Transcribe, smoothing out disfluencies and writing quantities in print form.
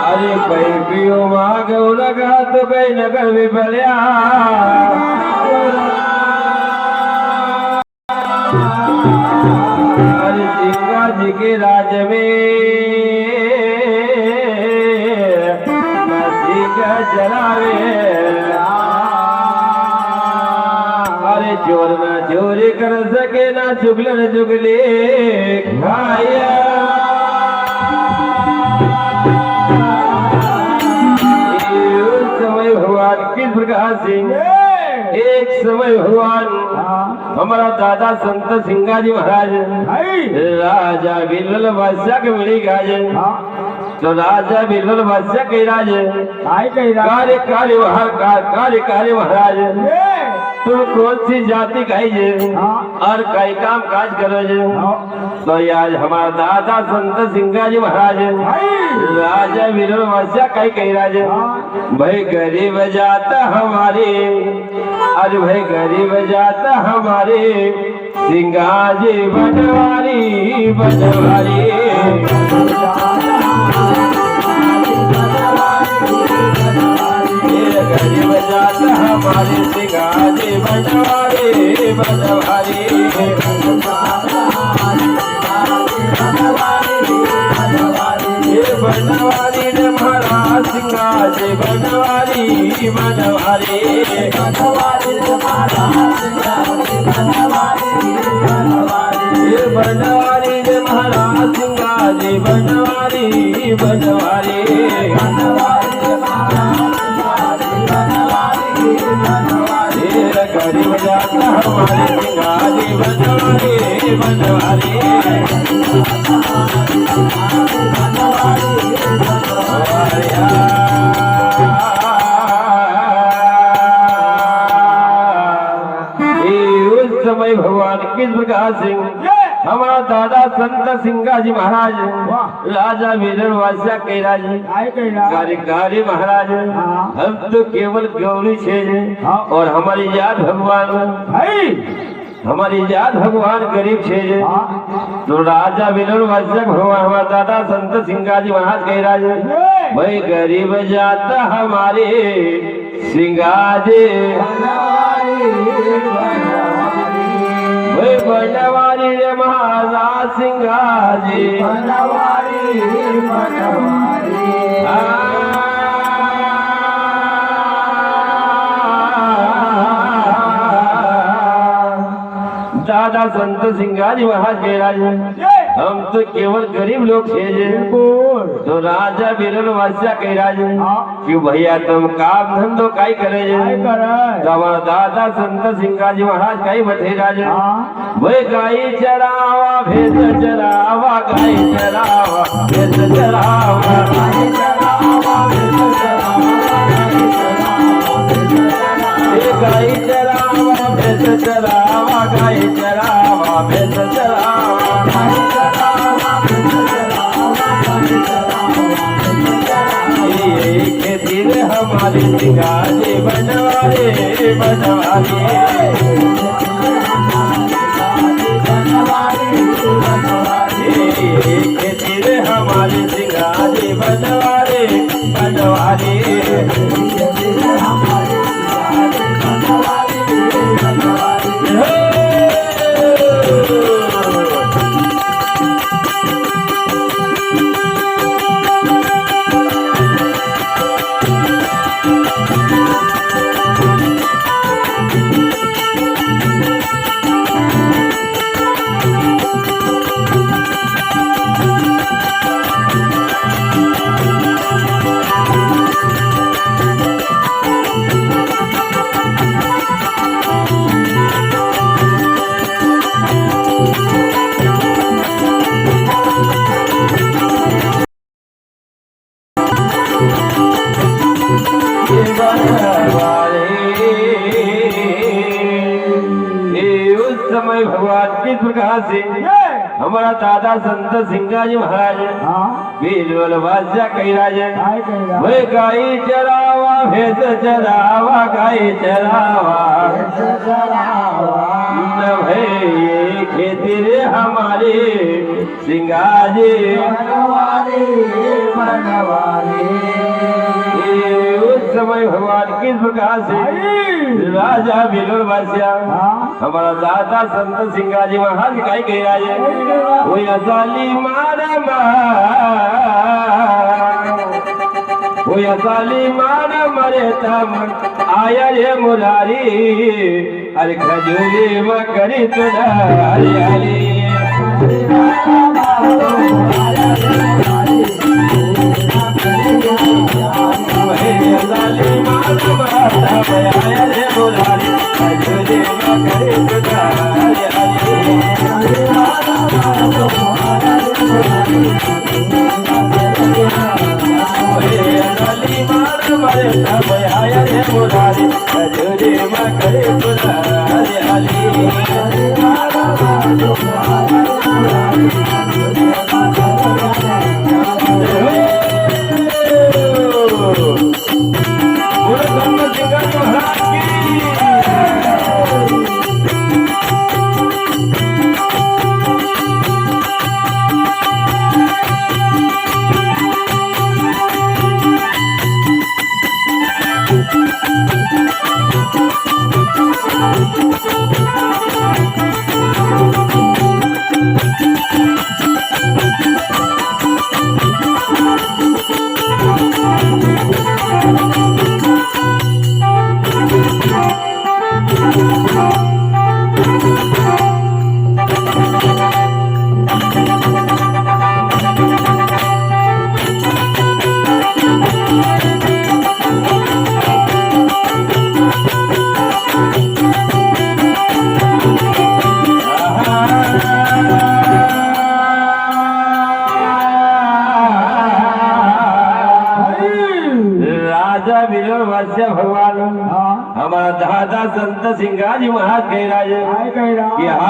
अरे कई पियो माग लगा तो कई नगर विफल्या अरे सिंगा जी के राज में सिंगा चलावे अरे चोर ना चोरी कर सके ना चुगलन चुगली खाया समय भगवान किस प्रकार से एक समय भगवान हमारा दादा संत सिंगाजी महाराज राजा बिरबल बादशाह के मिली गाज तो राजा बिरबल बादशाह के राज कार्य कार्य महाराज तुम कौन सी जाति कही और कई काम काज करो तो आज हमारा दादा संत सिंगाजी महाराज राजा बिरबल बादशाह कही राज भाई गरीब जाता हमारे आज भाई गरीब जाता हमारे सिंगाजी बनवारी बनवारी गरीब जाता हमारे सिंगाजी बनवारी बनवारी बनवारी रे महाराज सिंगाजी बनवारी बनवारी बनवारी रे महाराज सिंगाजी बनवारी बनवारी रे महाराज सिंगाजी बनवारी बनवारी गरीब जाता हमारे सिंगाजी बनवारी बनवारी उस समय भगवान किस प्रकार से हमारा दादा संत सिंगाजी महाराज राजा बिरबल बादशाह के राज कार्यकारी महाराज हम तो केवल गौरी छे और हमारी याद भगवान हमारी जात भगवान गरीब छे तो राजा बिरबल बादशाह भगवान हमारा दादा संत सिंगाजी महाराज कह राज भाई गरीब जाता हमारे सिंगाजी भाई बनवारी रे महाराज सिंगाजी दादा संत सिंगाजी महाराज के राज हम तो केवल गरीब लोग थे तो राजा बिरबल बादशाह कह राज कि भैया तुम काम धंधो काई करे हमारा दादा संत सिंगाजी महाराज कई बथे राज भाई गाय चरावा भैंस चरावा गाय चरावा भैंस चरावा गाय चरावा भैंस चरावा गाय चरावा भैंस चरावा खेती रे हमारे सिंगाजी बनवारी बनवारी खेती रे हमारे सिंगाजी बनवारी बनवारी समय भगवान किस प्रकार से हमारा दादा संत सिंगाजी महाराज बिरबल बादशाह कही राज भाई गाय चरावा भैंस चरावा गाय चरावा न भाई खेती रे हमारे सिंगाजी उस समय भगवान किस प्रकार से राजा बिलोल बादशाह हमारा दादा संत सिंगाजी महाराज काय कह रहा है वो असाली मारा वो असाली मारा मरे तम आया रे मुरारी अरे खजूरी मकरी तुझा हरियाली भगवान हमारा दादा संत सिंगाजी महाराज कह रहा है कि